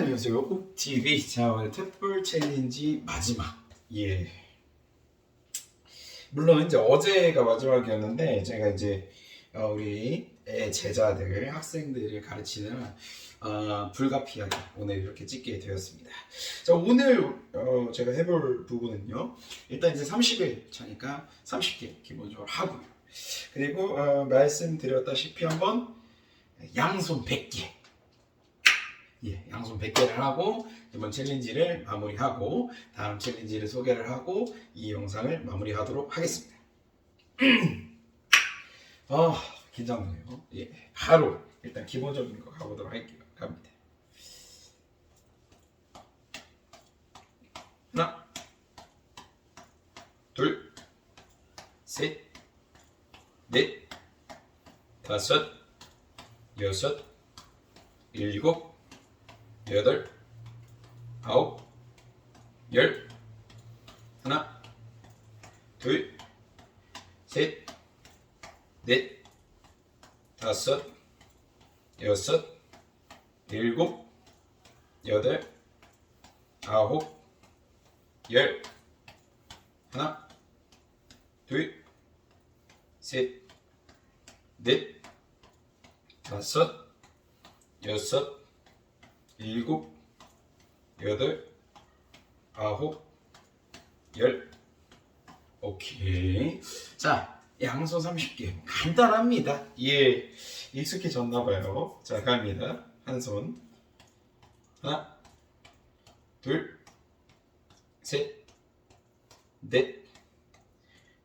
안녕하세요. 옥TV. 자, 오늘 탭볼 챌린지 마지막. 예. 물론 이제 어제가 마지막이었는데 제가 이제 우리 제자들, 학생들을 가르치는 불가피하게 오늘 이렇게 찍게 되었습니다. 자, 오늘 제가 해볼 부분은요. 일단 이제 30일 차니까 30개 기본적으로 하고요. 그리고 말씀드렸다시피 한번 양손 100개. 예, 양손 100개를 하고 이번 챌린지를 마무리하고 다음 챌린지를 소개를 하고 이 영상을 마무리하도록 하겠습니다. 긴장되네요. 예, 바로 일단 기본적인 거 가보도록 할게요. 갑니다. 하나, 둘, 셋, 넷, 다섯, 여섯, 일곱, 여덟, 아홉, 열. 하나, 둘, 셋, 넷, 다섯, 여섯, 일곱, 여덟, 아홉, 열. 하나, 둘, 셋, 넷, 다섯, 여섯, 일곱, 여덟, 아홉, 열. 오케이. 자, 양손 30개. 간단합니다. 예, 익숙해졌나봐요. 자, 갑니다. 한 손. 하나, 둘, 셋, 넷,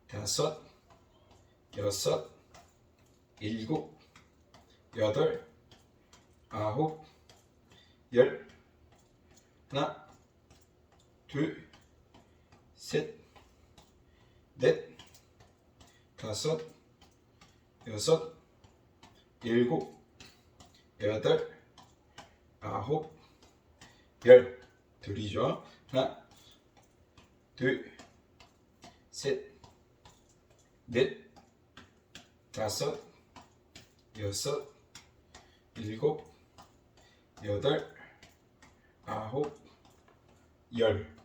다섯, 여섯, 일곱, 여덟, 아홉, 열. 하나, 둘, 셋, 넷, 다섯, 여섯, 일곱, 여덟, 아홉, 열. 둘이죠. 하나, 둘, 셋, 넷, 다섯, 여섯, 일곱, 여덟, 아홉, 열.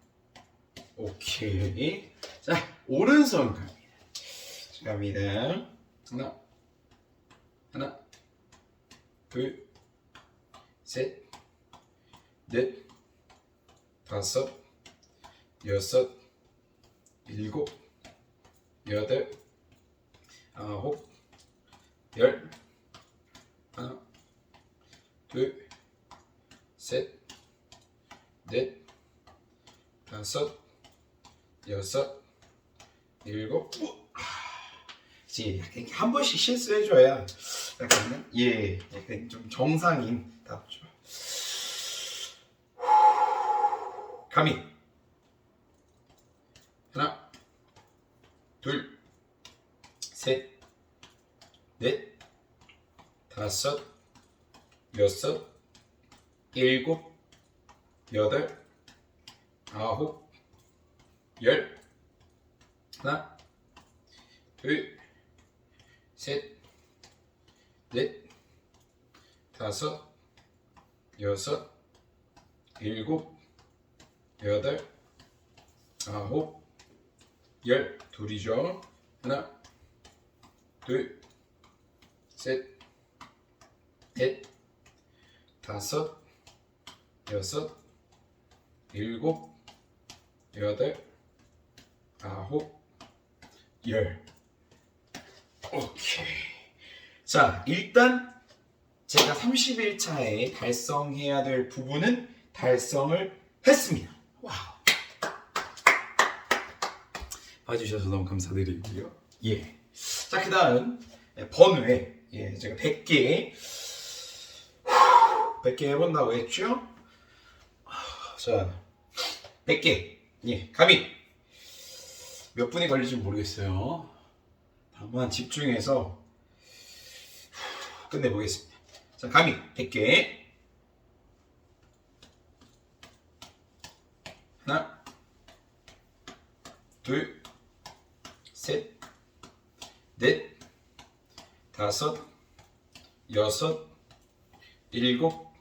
오케이. 자, 오른손 갑니다. 갑니다. 하나, 둘, 셋, 넷, 다섯, 여섯, 일곱, 여덟, 아홉, 열. 하나, 둘, 셋, 넷, 다섯, 여섯, 일곱. 이제 약간 한 번씩 실수해줘야 약간 약간 좀 정상인답죠. 감히 하나, 둘, 셋, 넷, 다섯, 여섯, 일곱, 여덟, 아홉, 열. 하나, 둘, 셋, 넷, 다섯, 여섯, 일곱, 여덟, 아홉, 열. 둘이죠. 하나, 둘, 셋, 넷, 다섯, 여섯, 일곱, 여덟, 아홉, 열. 오케이. 자, 일단 제가 30일차에 달성해야 될 부분은 달성을 했습니다. 와우. 봐주셔서 너무 감사드리고요. 예. 자, 그 다음 번외. 예, 제가 100개 해본다고 했죠? 자, 100개. 예, 감히 몇 분이 걸릴지 모르겠어요. 한번 집중해서 끝내보겠습니다. 자, 감히 100개. 하나, 둘, 셋, 넷, 다섯, 여섯, 일곱,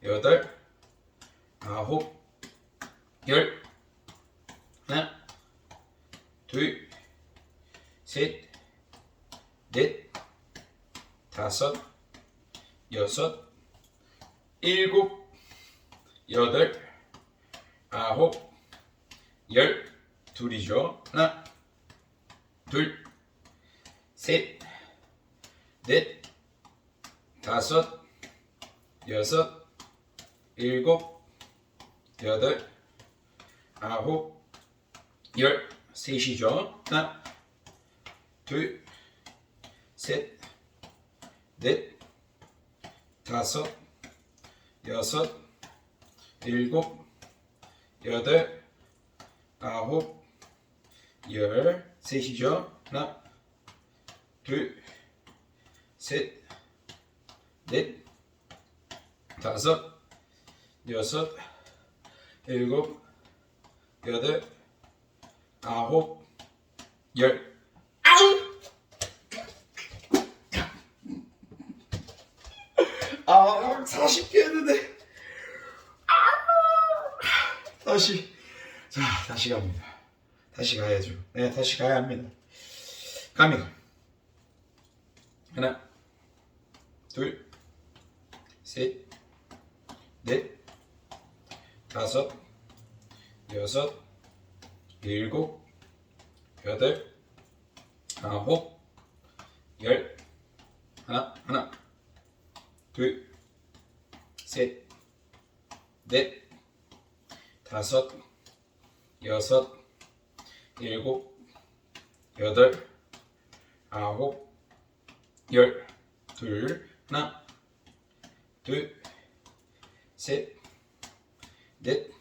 여덟, 아홉, 열. 하나, 둘, 셋, 넷, 다섯, 여섯, 일곱, 여덟, 아홉, 열. 둘이죠. 하나, 둘, 셋, 넷, 다섯, 여섯, 일곱, 여덟, 아홉, 열. 셋이죠. 하나, 둘, 셋, 넷, 다섯, 여섯, 일곱, 여덟, 아홉, 열. 셋이죠. 하나, 둘, 셋, 넷, 다섯, 여섯, 일곱, 여덟, 아홉, 열. 아우! 40개 했는데. 다시. 자, 다시 갑니다. 다시 가야죠. 네, 다시 가야 합니다. 갑니다. 하나, 둘, 셋, 넷, 다섯, 여섯, 일곱, 여덟, 아홉, 열. 하나, 둘, 셋, 넷, 다섯, 여섯, 일곱, 여덟, 아홉, 열. 하나, 둘, 셋, 넷,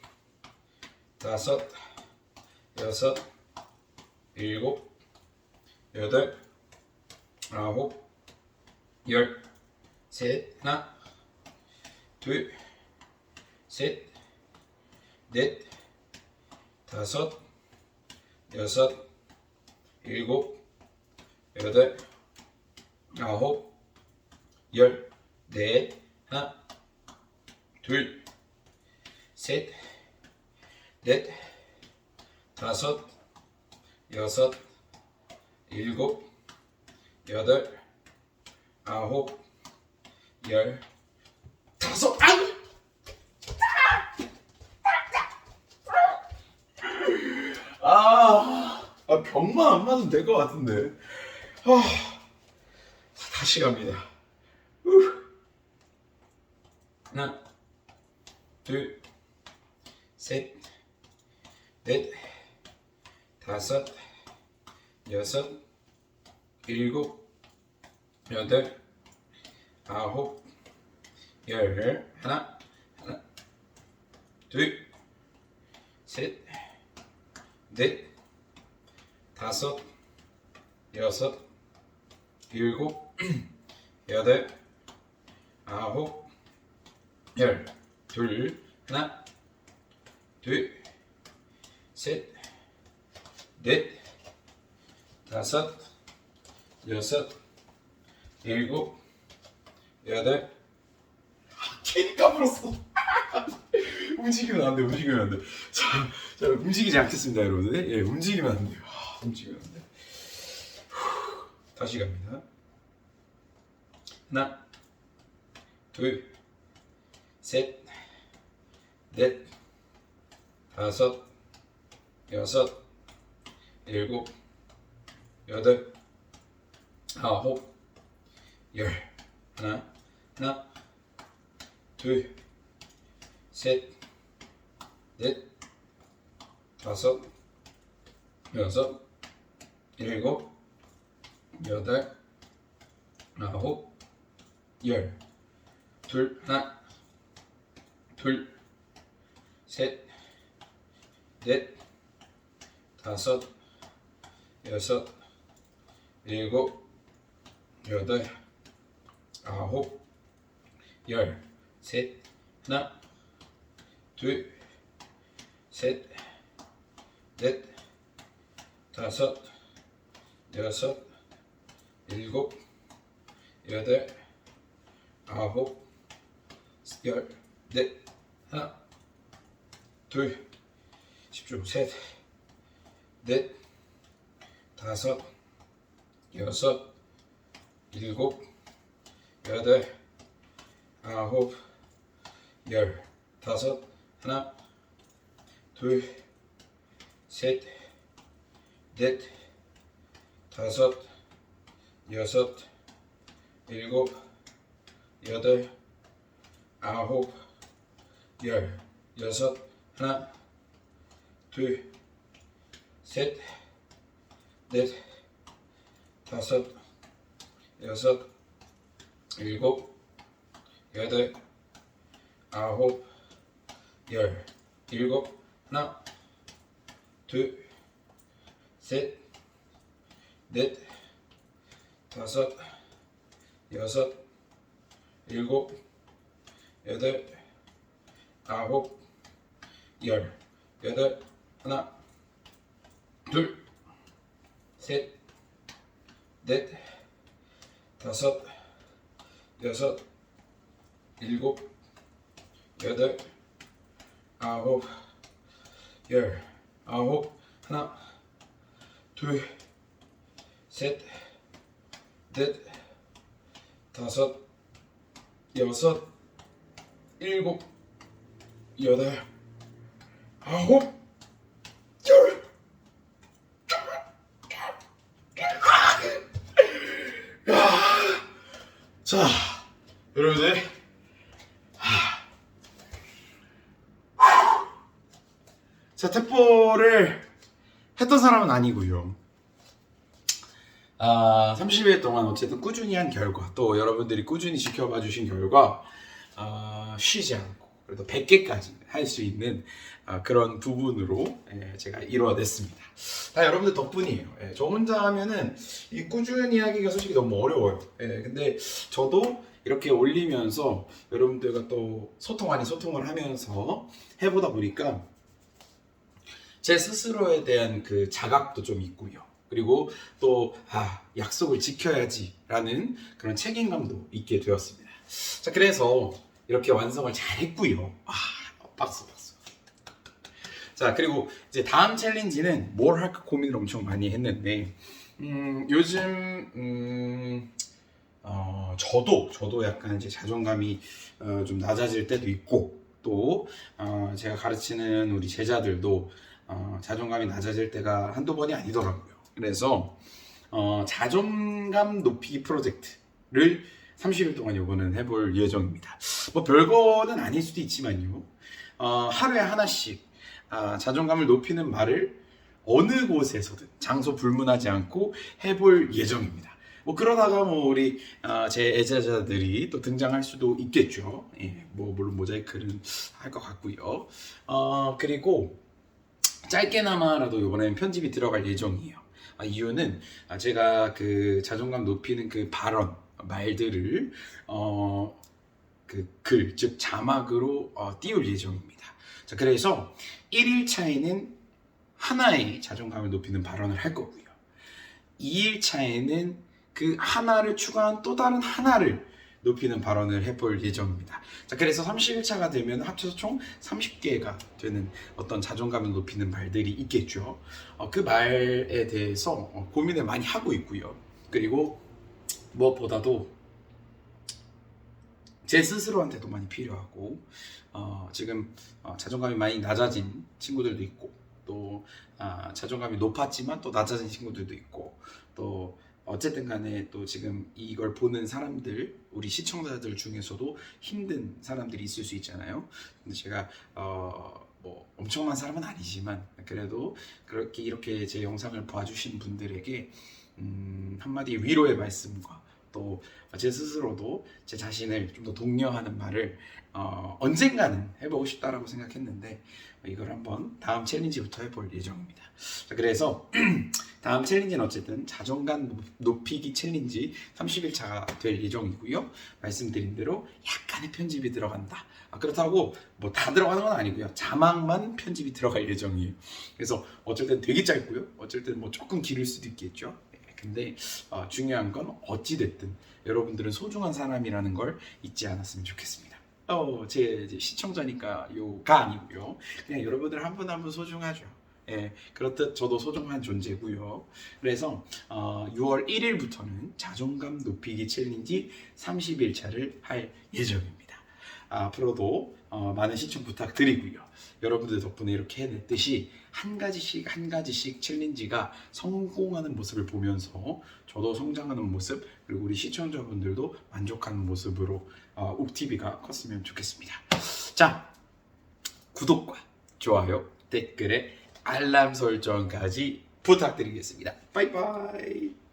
다섯, 여섯, 일곱, 여덟, 아홉, 열. 하나, 둘, 셋, 넷, 다섯, 여섯, 일곱, 여덟, 아홉, 열. 하나, 둘, 셋, 넷, 다섯, 여섯, 일곱, 여덟, 아홉, 열. 다섯. 병만 안 맞으면 될 것 같은데. 다시 갑니다. 하나, 둘, 셋, 넷, 다섯, 여섯, 일곱, 여덟, 아홉, 열. 하나, 둘, 셋, 넷, 다섯, 여섯, 일곱, 여덟, 아홉, 열. 하나, 둘, 셋, 넷, 다섯, 여섯, 일곱, 여덟. 괜히 까불었어. 움직이면 안 돼. 자, 움직이지 않겠습니다, 여러분들. 예, 움직이면 안 돼요. 움직이면 안 돼. 다시 갑니다. 하나, 둘, 셋, 넷, 다섯, 여섯, 일곱, 여덟, 아홉, 열. 하나, 둘, 셋, 넷, 다섯, 여섯, 일곱, 여덟, 아홉, 열. 하나, 둘, 셋, 넷, 다섯, 여섯, 일곱, 여덟, 아홉, 열. 하나, 둘, 셋, 넷, 다섯, 여섯, 일곱, 여덟, 아홉, 열. 하나, 둘, 집중. 셋, 넷, 다섯, 여섯, 일곱, 여덟, 아홉, 열. 다섯, 하나, 둘, 셋, 넷, 다섯, 여섯, 일곱, 여덟, 아홉, 열. 여섯, 하나, 둘, 셋, 넷, 다섯, 여섯, 일곱, 여덟, 아홉, 열. 일곱, 하나, 둘, 셋, 넷, 다섯, 여섯, 일곱, 여덟, 아홉, 열. 여덟, 하나, 둘, 셋, 넷, 다섯, 여섯, 일곱, 여덟, 아홉, 열. 아홉, 하나, 둘, 셋, 넷, 다섯, 여섯, 일곱, 여덟, 아홉, 열. 자, 여러분들, 자, 탭볼을 했던 사람은 아니고요. 30일 동안 어쨌든 꾸준히 한 결과, 또 여러분들이 꾸준히 지켜봐 주신 결과, 쉬지 않고 그래도 100개까지 할 수 있는 그런 부분으로 제가 이루어냈습니다. 다 여러분들 덕분이에요. 저 혼자 하면은 이 꾸준히 하기가 솔직히 너무 어려워요. 근데 저도 이렇게 올리면서 여러분들과 또 소통 아닌 소통을 하면서 해보다 보니까 제 스스로에 대한 그 자각도 좀 있고요. 그리고 또 약속을 지켜야지라는 그런 책임감도 있게 되었습니다. 자, 그래서 이렇게 완성을 잘 했고요. 박수. 자, 그리고 이제 다음 챌린지는 뭘 할까 고민을 엄청 많이 했는데, 요즘 저도 약간 이제 자존감이 좀 낮아질 때도 있고, 또 제가 가르치는 우리 제자들도 자존감이 낮아질 때가 한두 번이 아니더라고요. 그래서 자존감 높이기 프로젝트를 30일 동안 이거는 해볼 예정입니다. 뭐 별거는 아닐 수도 있지만요. 하루에 하나씩 자존감을 높이는 말을 어느 곳에서든 장소 불문하지 않고 해볼 예정입니다. 뭐 그러다가 뭐 우리 제 애자자들이 또 등장할 수도 있겠죠. 뭐 물론 모자이크는 할 것 같고요. 그리고 짧게나마라도 이번에는 편집이 들어갈 예정이에요. 이유는 제가 그 자존감 높이는 그 발언 말들을 그 글, 즉 자막으로 띄울 예정입니다. 자, 그래서 1일차에는 하나의 자존감을 높이는 발언을 할 거고요. 2일차에는 그 하나를 추가한 또 다른 하나를 높이는 발언을 해볼 예정입니다. 자, 그래서 30일차가 되면 합쳐서 총 30개가 되는 어떤 자존감을 높이는 말들이 있겠죠. 그 말에 대해서 고민을 많이 하고 있고요. 그리고 무엇보다도 제 스스로한테도 많이 필요하고, 지금 자존감이 많이 낮아진 친구들도 있고, 또 자존감이 높았지만 또 낮아진 친구들도 있고, 또 어쨌든 간에 또 지금 이걸 보는 사람들, 우리 시청자들 중에서도 힘든 사람들이 있을 수 있잖아요. 근데 제가 뭐 엄청난 사람은 아니지만 그래도 그렇게 이렇게 제 영상을 봐주신 분들에게 한마디 위로의 말씀과 또 제 스스로도 제 자신을 좀 더 독려하는 말을 언젠가는 해보고 싶다라고 생각했는데 이걸 한번 다음 챌린지부터 해볼 예정입니다. 자, 그래서 다음 챌린지는 어쨌든 자존감 높이기 챌린지 30일차가 될 예정이고요. 말씀드린 대로 약간의 편집이 들어간다. 그렇다고 뭐 다 들어가는 건 아니고요. 자막만 편집이 들어갈 예정이에요. 그래서 어쩔 땐 되게 짧고요. 어쩔 땐 뭐 조금 길을 수도 있겠죠. 근데 중요한 건 어찌됐든 여러분들은 소중한 사람이라는 걸 잊지 않았으면 좋겠습니다. 제 이제 시청자니까 요가 아니고요. 그냥 여러분들 한 분 한 분 소중하죠. 예, 그렇듯 저도 소중한 존재고요. 그래서 6월 1일부터는 자존감 높이기 챌린지 30일차를 할 예정입니다. 앞으로도 많은 시청 부탁드리고요. 여러분들 덕분에 이렇게 해냈듯이 한 가지씩 챌린지가 성공하는 모습을 보면서 저도 성장하는 모습, 그리고 우리 시청자분들도 만족하는 모습으로 옥TV가 컸으면 좋겠습니다. 자, 구독과 좋아요, 댓글에 알람 설정까지 부탁드리겠습니다. 바이바이.